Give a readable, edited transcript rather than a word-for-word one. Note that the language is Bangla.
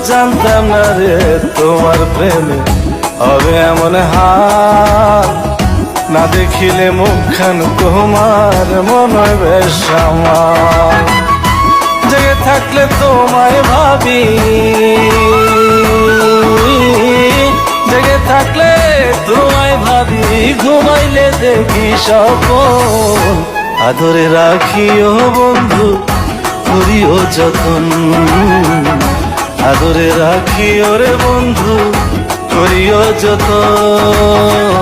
জানতাম না রে তোমার প্রেমে হবে এমন হাল। না দেখিলে মুখখান তোমার মনে হয় বেশ আমার। জেগে থাকলে তোমায় ভাবি, জেগে থাকলে তোমায় ভাবি, ঘুমাইলে দেখি স্বপ্ন। আদরে রাখিও বন্ধু, করিও যতন, আদরে রাখিও রে বন্ধু, করিও যতন।